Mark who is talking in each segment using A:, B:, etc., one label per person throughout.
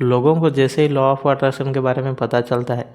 A: लोगों को जैसे ही लॉ ऑफ अट्रैक्शन के बारे में पता चलता है,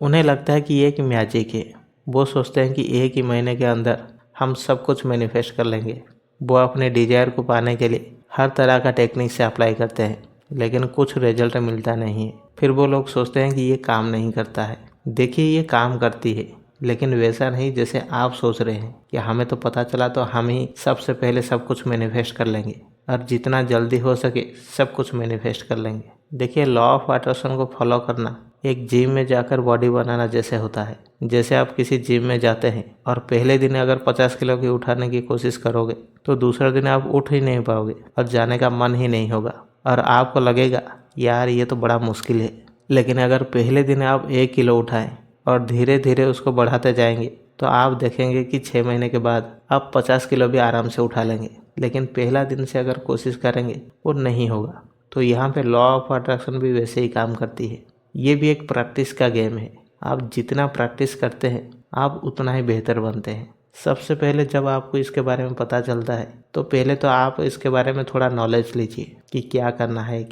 A: उन्हें लगता है कि ये एक मैजिक है। वो सोचते हैं कि एक ही महीने के अंदर हम सब कुछ मैनिफेस्ट कर लेंगे। वो अपने डिजायर को पाने के लिए हर तरह का टेक्निक से अप्लाई करते हैं, लेकिन कुछ रिजल्ट मिलता नहीं है। फिर वो लोग सोचते हैं कि ये काम नहीं करता है। देखिए, ये काम करती है, लेकिन वैसा नहीं जैसे आप सोच रहे हैं कि हमें तो पता चला तो हम ही सबसे पहले सब कुछ मैनिफेस्ट कर लेंगे और जितना जल्दी हो सके सब कुछ मैनिफेस्ट कर लेंगे। देखिए, लॉ ऑफ अट्रैक्शन को फॉलो करना एक जिम में जाकर बॉडी बनाना जैसे होता है। जैसे आप किसी जिम में जाते हैं और पहले दिन अगर 50 किलो की उठाने की कोशिश करोगे तो दूसरे दिन आप उठ ही नहीं पाओगे और जाने का मन ही नहीं होगा और आपको लगेगा यार ये तो बड़ा मुश्किल है। लेकिन अगर पहले दिन आप 1 किलो उठाएं और धीरे धीरे उसको बढ़ाते जाएंगे तो आप देखेंगे कि 6 महीने के बाद आप 50 किलो भी आराम से उठा लेंगे। लेकिन पहला दिन से अगर कोशिश करेंगे वो नहीं होगा। तो यहाँ पे लॉ ऑफ अट्रैक्शन भी वैसे ही काम करती है। ये भी एक प्रैक्टिस का गेम है। आप जितना प्रैक्टिस करते हैं आप उतना ही बेहतर बनते हैं। सबसे पहले जब आपको इसके बारे में पता चलता है तो पहले तो आप इसके बारे में थोड़ा नॉलेज लीजिए कि क्या करना है,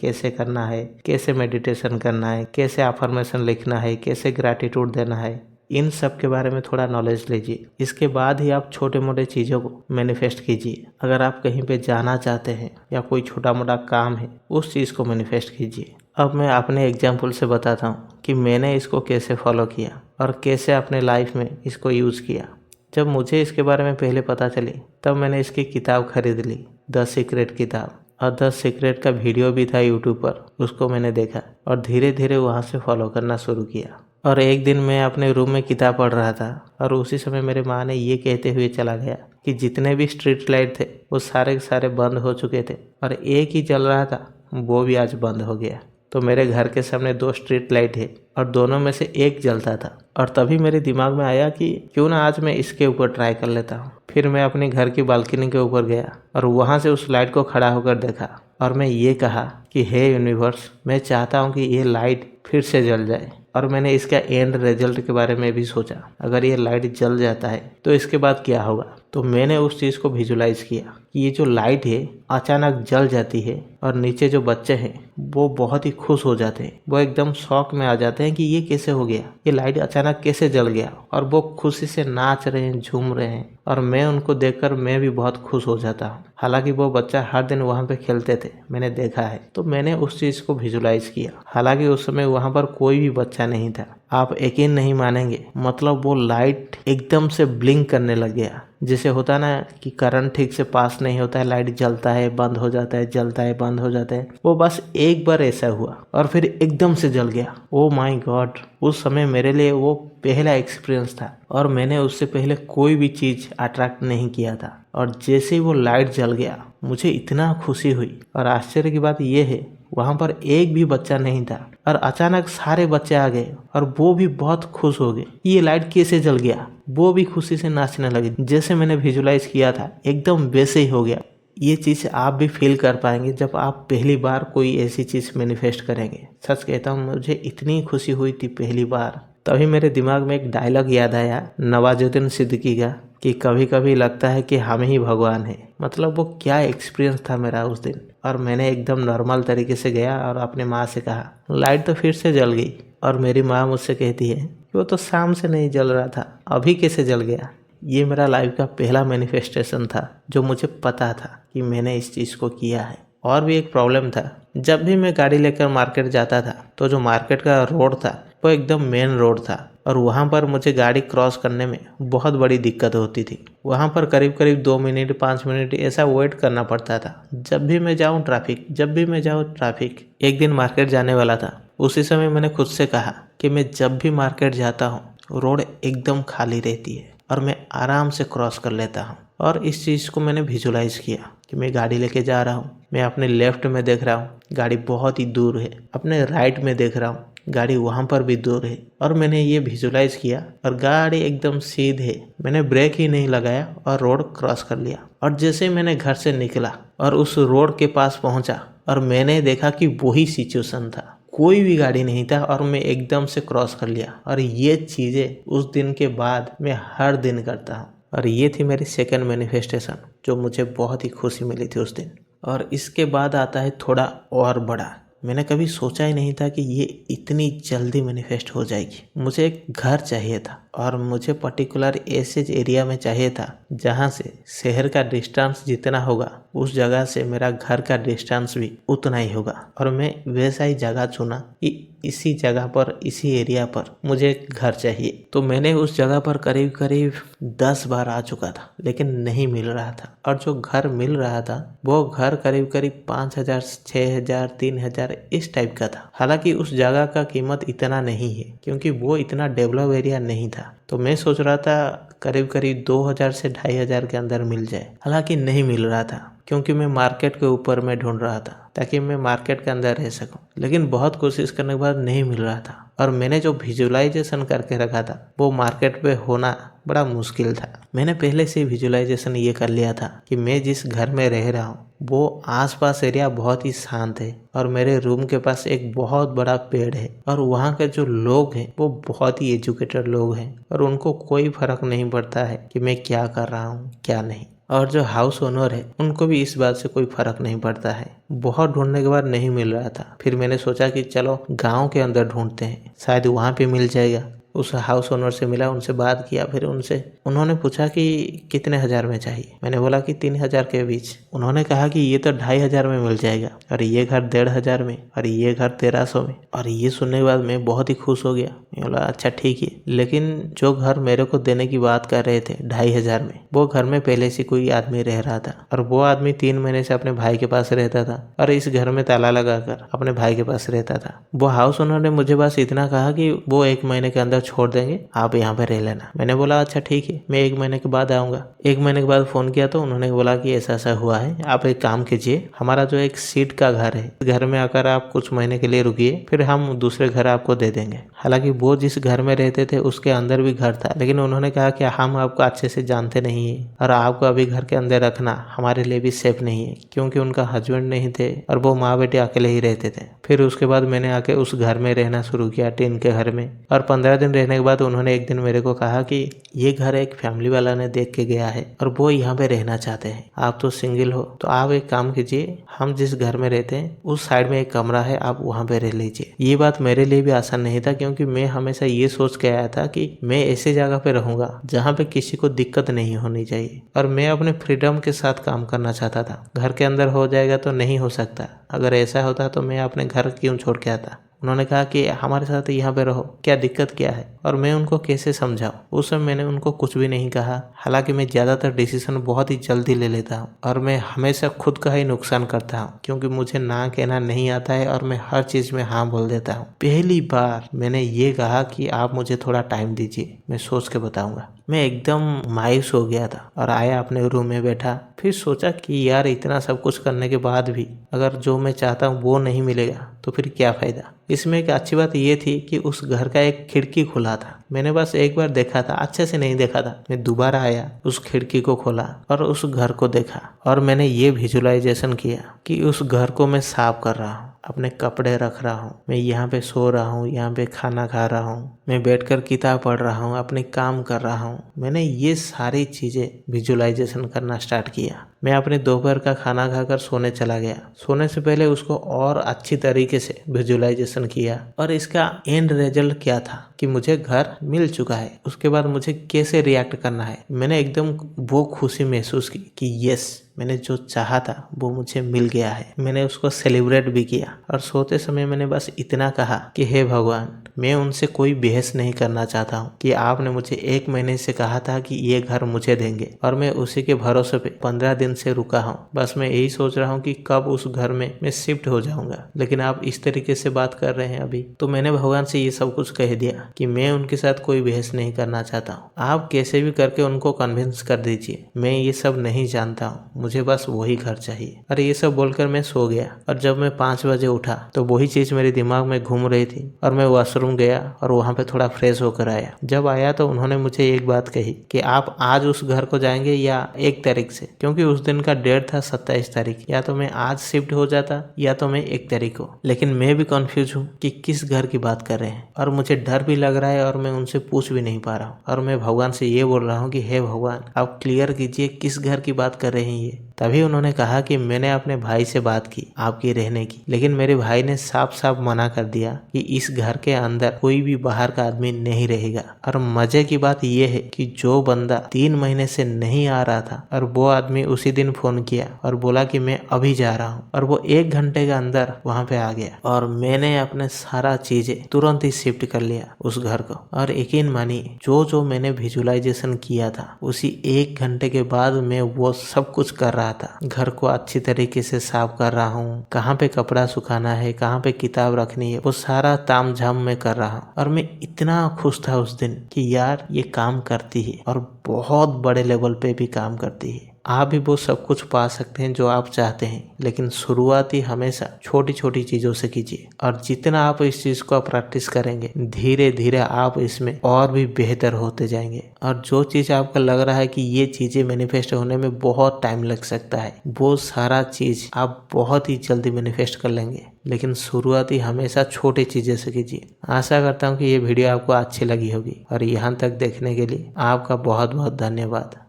A: कैसे मेडिटेशन करना है, कैसे अफर्मेशन लिखना है, कैसे ग्रैटिट्यूड देना है। इन सब के बारे में थोड़ा नॉलेज लीजिए। इसके बाद ही आप छोटे मोटे चीज़ों को मैनिफेस्ट कीजिए। अगर आप कहीं पे जाना चाहते हैं या कोई छोटा मोटा काम है उस चीज़ को मैनिफेस्ट कीजिए। अब मैं अपने एग्जाम्पल से बताता हूँ कि मैंने इसको कैसे फॉलो किया और कैसे अपने लाइफ में इसको यूज़ किया। जब मुझे इसके बारे में पहले पता चली तब मैंने इसकी किताब खरीद ली, द सीक्रेट किताब। और द सीक्रेट का वीडियो भी था यूट्यूब पर, उसको मैंने देखा और धीरे धीरे वहाँ से फॉलो करना शुरू किया। और एक दिन मैं अपने रूम में किताब पढ़ रहा था और उसी समय मेरे माँ ने ये कहते हुए चला गया कि जितने भी स्ट्रीट लाइट थे वो सारे के सारे बंद हो चुके थे और एक ही जल रहा था, वो भी आज बंद हो गया। तो मेरे घर के सामने 2 स्ट्रीट लाइट है और दोनों में से एक जलता था। और तभी मेरे दिमाग में आया कि क्यों ना आज मैं इसके ऊपर ट्राई कर लेता हूँ। फिर मैं अपने घर की बालकनी के ऊपर गया और वहाँ से उस लाइट को खड़ा होकर देखा और मैं ये कहा कि हे यूनिवर्स, मैं चाहता हूँ कि ये लाइट फिर से जल जाए। और मैंने इसका एंड रिजल्ट के बारे में भी सोचा, अगर ये लाइट जल जाता है तो इसके बाद क्या होगा। तो मैंने उस चीज़ को विजुलाइज किया कि ये जो लाइट है अचानक जल जाती है और नीचे जो बच्चे हैं वो बहुत ही खुश हो जाते हैं। वो एकदम शॉक में आ जाते हैं कि ये कैसे हो गया, ये लाइट अचानक कैसे जल गया। और वो खुशी से नाच रहे हैं, झूम रहे हैं और मैं उनको देखकर मैं भी बहुत खुश हो जाता हूँ। हालांकि वो बच्चा हर दिन वहाँ पे खेलते थे, मैंने देखा है। तो मैंने उस चीज़ को विजुलाइज किया। हालांकि उस समय वहाँ पर कोई भी बच्चा नहीं था। आप यकीन नहीं मानेंगे, मतलब वो लाइट एकदम से ब्लिंक करने लग गया। जैसे होता ना कि करंट ठीक से पास नहीं होता है, लाइट जलता है बंद हो जाता है, जलता है बंद हो जाता है। वो बस एक बार ऐसा हुआ और फिर एकदम से जल गया। ओ माय गॉड, उस समय मेरे लिए वो पहला एक्सपीरियंस था और मैंने उससे पहले कोई भी चीज़ अट्रैक्ट नहीं किया था। और जैसे ही वो लाइट जल गया मुझे इतना खुशी हुई। और आश्चर्य की बात यह है वहाँ पर एक भी बच्चा नहीं था और अचानक सारे बच्चे आ गए और वो भी बहुत खुश हो गए। ये लाइट कैसे जल गया, वो भी खुशी से नाचने लगे। जैसे मैंने विजुलाइज किया था एकदम वैसे ही हो गया। ये चीज़ आप भी फील कर पाएंगे जब आप पहली बार कोई ऐसी चीज़ मैनिफेस्ट करेंगे। सच कहता हूँ, मुझे इतनी खुशी हुई थी पहली बार। तभी मेरे दिमाग में एक डायलॉग याद आया नवाजुद्दीन सिद्दीकी का कि कभी कभी लगता है कि हम ही भगवान हैं। मतलब वो क्या एक्सपीरियंस था मेरा उस दिन। और मैंने एकदम नॉर्मल तरीके से गया और अपने माँ से कहा लाइट तो फिर से जल गई। और मेरी माँ मुझसे कहती है कि वो तो शाम से नहीं जल रहा था, अभी कैसे जल गया। ये मेरा लाइफ का पहला मैनिफेस्टेशन था जो मुझे पता था कि मैंने इस चीज़ को किया है। और भी एक प्रॉब्लम था, जब भी मैं गाड़ी लेकर मार्केट जाता था तो जो मार्केट का रोड था वो एकदम मेन रोड था और वहाँ पर मुझे गाड़ी क्रॉस करने में बहुत बड़ी दिक्कत होती थी। वहाँ पर करीब करीब 2 मिनट 5 मिनट ऐसा वेट करना पड़ता था। जब भी मैं जाऊँ ट्रैफिक। एक दिन मार्केट जाने वाला था, उसी समय मैंने खुद से कहा कि मैं जब भी मार्केट जाता हूँ रोड एकदम खाली रहती है और मैं आराम से क्रॉस कर लेता हूँ। और इस चीज़ को मैंने विजुलाइज किया कि मैं गाड़ी लेके जा रहा हूँ, मैं अपने लेफ्ट में देख रहा हूँ गाड़ी बहुत ही दूर है, अपने राइट में देख रहा हूँ गाड़ी वहाँ पर भी दूर है। और मैंने ये विजुलाइज किया और गाड़ी एकदम सीधे है। मैंने ब्रेक ही नहीं लगाया और रोड क्रॉस कर लिया। और जैसे मैंने घर से निकला और उस रोड के पास पहुँचा और मैंने देखा कि वही सिचुएशन था, कोई भी गाड़ी नहीं था और मैं एकदम से क्रॉस कर लिया। और ये चीज़ें उस दिन के बाद मैं हर दिन करता हूँ। और ये थी मेरी सेकंड मैनिफेस्टेशन जो मुझे बहुत ही खुशी मिली थी उस दिन। और इसके बाद आता है थोड़ा और बड़ा, मैंने कभी सोचा ही नहीं था कि ये इतनी जल्दी मैनिफेस्ट हो जाएगी। मुझे एक घर चाहिए था और मुझे पर्टिकुलर ऐसे एरिया में चाहिए था जहाँ से शहर का डिस्टेंस जितना होगा उस जगह से मेरा घर का डिस्टेंस भी उतना ही होगा, और मैं वैसा ही जगह चुना कि इसी जगह पर, इसी एरिया पर मुझे एक घर चाहिए। तो मैंने उस जगह पर करीब करीब 10 बार आ चुका था, लेकिन नहीं मिल रहा था। और जो घर मिल रहा था वो घर करीब करीब 5,000, 6,000, 3,000 इस टाइप का था। हालांकि उस जगह का कीमत इतना नहीं है क्योंकि वो इतना डेवलप एरिया नहीं था। तो मैं सोच रहा था करीब करीब 2,000 से 2,500 के अंदर मिल जाए। हालांकि नहीं मिल रहा था क्योंकि मैं मार्केट के ऊपर में ढूंढ रहा था ताकि मैं मार्केट के अंदर रह सकूं। लेकिन बहुत कोशिश करने के बाद नहीं मिल रहा था, और मैंने जो विजुअलाइजेशन करके रखा था वो मार्केट पे होना बड़ा मुश्किल था। मैंने पहले से विजुअलाइजेशन ये कर लिया था कि मैं जिस घर में रह रहा हूँ वो आसपास एरिया बहुत ही शांत है, और मेरे रूम के पास एक बहुत बड़ा पेड़ है, और वहाँ के जो लोग हैं वो बहुत ही एजुकेटेड लोग हैं, और उनको कोई फर्क नहीं पड़ता है कि मैं क्या कर रहा हूँ क्या नहीं। और जो हाउस ओनर है उनको भी इस बात से कोई फर्क नहीं पड़ता है। बहुत ढूंढने के बाद नहीं मिल रहा था। फिर मैंने सोचा कि चलो गांव के अंदर ढूंढते हैं, शायद वहां पे मिल जाएगा। उस हाउस ओनर से मिला, उनसे बात किया। फिर उन्होंने पूछा कि कितने हजार में चाहिए। मैंने बोला कि 3,000 के बीच। उन्होंने कहा कि ये तो 2,500 में मिल जाएगा, और ये घर 1,500 में, और ये घर 1,300 में। और ये सुनने के बाद मैं बहुत ही खुश हो गया। मैं बोला अच्छा ठीक है। लेकिन जो घर मेरे को देने की बात कर रहे थे 2,500 में, वो घर में पहले से कोई आदमी रह रहा था, और वो आदमी 3 महीने से अपने भाई के पास रहता था, और इस घर में ताला लगाकर अपने भाई के पास रहता था। वो हाउस ओनर ने मुझे बस इतना कहा कि वो 1 महीने के अंदर छोड़ देंगे, आप यहाँ पे रह लेना। मैंने बोला अच्छा ठीक है, मैं 1 महीने के बाद आऊंगा। 1 महीने के बाद फोन किया तो उन्होंने बोला कि ऐसा ऐसा हुआ है, आप एक काम कीजिए, हमारा जो एक सीट का घर है, घर में आकर आप कुछ महीने के लिए रुकिए, फिर हम दूसरे घर आपको दे देंगे। हालांकि वो जिस घर में रहते थे उसके अंदर भी घर था, लेकिन उन्होंने कहा कि हम आपको अच्छे से जानते नहीं है, और आपको अभी घर के अंदर रखना हमारे लिए भी सेफ नहीं है, क्योंकि उनका हस्बैंड नहीं थे और वो माँ बेटे अकेले ही रहते थे। फिर उसके बाद मैंने आके उस घर में रहना शुरू किया, टीन के घर में। और 15 दिन रहने के बाद उन्होंने एक दिन मेरे को कहा कि ये घर एक फैमिली वाला ने देख के गया है और वो यहाँ पे रहना चाहते हैं, आप तो सिंगल हो, तो आप एक काम कीजिए, हम जिस घर में रहते हैं उस साइड में एक कमरा है, आप वहाँ पे रह लीजिए। ये बात मेरे लिए भी आसान नहीं था, क्योंकि मैं हमेशा ये सोच के आया था कि मैं ऐसी जगह पे रहूंगा जहाँ पे किसी को दिक्कत नहीं होनी चाहिए, और मैं अपने फ्रीडम के साथ काम करना चाहता था। घर के अंदर हो जाएगा तो नहीं हो सकता, अगर ऐसा होता तो मैं अपने घर क्यों छोड़ के आता। उन्होंने कहा कि हमारे साथ यहाँ पे रहो, क्या दिक्कत क्या है, और मैं उनको कैसे समझाऊं। उस समय मैंने उनको कुछ भी नहीं कहा। हालांकि मैं ज़्यादातर डिसीजन बहुत ही जल्दी ले लेता हूँ, और मैं हमेशा खुद का ही नुकसान करता हूँ, क्योंकि मुझे ना कहना नहीं आता है और मैं हर चीज़ में हाँ बोल देता हूँ। पहली बार मैंने ये कहा कि आप मुझे थोड़ा टाइम दीजिए, मैं सोच के बताऊँगा। मैं एकदम मायूस हो गया था और आया अपने रूम में बैठा। फिर सोचा कि यार इतना सब कुछ करने के बाद भी अगर जो मैं चाहता हूँ वो नहीं मिलेगा तो फिर क्या फ़ायदा। इसमें एक अच्छी बात ये थी कि उस घर का एक खिड़की खुला था। मैंने बस एक बार देखा था, अच्छे से नहीं देखा था। मैं दोबारा आया, उस खिड़की को खोला और उस घर को देखा, और मैंने ये विजुअलाइजेशन किया कि उस घर को मैं साफ कर रहा हूँ, अपने कपड़े रख रहा हूँ, मैं यहाँ पे सो रहा हूँ, यहाँ पे खाना खा रहा हूँ, मैं बैठकर किताब पढ़ रहा हूँ, अपने काम कर रहा हूँ। मैंने ये सारी चीज़ें विजुअलाइजेशन करना स्टार्ट किया। मैं अपने दोपहर का खाना खाकर सोने चला गया। सोने से पहले उसको और अच्छी तरीके से विजुअलाइजेशन किया, और इसका एंड रिजल्ट क्या था कि मुझे घर मिल चुका है। उसके बाद मुझे कैसे रिएक्ट करना है, मैंने एकदम वो खुशी महसूस की कि यस, मैंने जो चाहा था वो मुझे मिल गया है। मैंने उसको सेलिब्रेट भी किया, और सोते समय मैंने बस इतना कहा कि हे भगवान, मैं उनसे कोई बहस नहीं करना चाहता हूँ कि आपने मुझे 1 महीने से कहा था कि ये घर मुझे देंगे, और मैं उसी के भरोसे पे 15 दिन से रुका हूँ। बस मैं यही सोच रहा हूँ कि कब उस घर में मैं शिफ्ट हो जाऊंगा, लेकिन आप इस तरीके से बात कर रहे हैं अभी। तो मैंने भगवान से ये सब कुछ कह दिया कि मैं उनके साथ कोई बहस नहीं करना चाहता हूँ, आप कैसे भी करके उनको कन्विंस कर दीजिए, मैं ये सब नहीं जानता हूँ, मुझे बस वही घर चाहिए। अरे ये सब बोलकर मैं सो गया, और जब मैं 5 बजे उठा तो वही चीज मेरे दिमाग में घूम रही थी, और मैं वॉशरूम गया और वहां पे थोड़ा फ्रेश होकर आया। जब आया तो उन्होंने मुझे एक बात कही कि आप आज उस घर को जाएंगे या 1 तारीख से, क्योंकि उस दिन का डेट था 27 तारीख। या तो मैं आज शिफ्ट हो जाता या तो मैं 1 तारीख को। लेकिन मैं भी कंफ्यूज हूँ कि किस घर की बात कर रहे हैं, और मुझे डर भी लग रहा है, और मैं उनसे पूछ भी नहीं पा रहा हूँ। और मैं भगवान से ये बोल रहा हूँ कि हे भगवान, आप क्लियर कीजिए किस घर की बात कर रहे हैं ये। तभी उन्होंने कहा कि मैंने अपने भाई से बात की आपके रहने की, लेकिन मेरे भाई ने साफ साफ मना कर दिया कि इस घर के अंदर कोई भी बाहर का आदमी नहीं रहेगा। और मजे की बात यह है कि जो बंदा 3 महीने से नहीं आ रहा था और वो आदमी उसी दिन फोन किया और बोला कि मैं अभी जा रहा हूँ, और वो 1 घंटे के अंदर वहां पे आ गया। और मैंने अपने सारा चीजें तुरंत ही शिफ्ट कर लिया उस घर को। और यकीन मानिए जो मैंने विजुअलाइजेशन किया था उसी 1 घंटे के बाद मैं वो सब कुछ कर रहा था। घर को अच्छी तरीके से साफ कर रहा हूँ, कहाँ पे कपड़ा सुखाना है, कहाँ पे किताब रखनी है, वो सारा ताम झाम मैं कर रहा हूँ। और मैं इतना खुश था उस दिन कि यार ये काम करती है और बहुत बड़े लेवल पे भी काम करती है। आप भी वो सब कुछ पा सकते हैं जो आप चाहते हैं, लेकिन शुरुआती हमेशा छोटी छोटी चीजों से कीजिए। और जितना आप इस चीज को प्रैक्टिस करेंगे धीरे धीरे आप इसमें और भी बेहतर होते जाएंगे। और जो चीज आपको लग रहा है कि ये चीजें मैनिफेस्ट होने में बहुत टाइम लग सकता है, वो सारा चीज आप बहुत ही जल्दी मैनिफेस्ट कर लेंगे। लेकिन शुरुआती हमेशा छोटी चीजें से कीजिए। आशा करता हूँ कि ये वीडियो आपको अच्छी लगी होगी, और यहाँ तक देखने के लिए आपका बहुत बहुत धन्यवाद।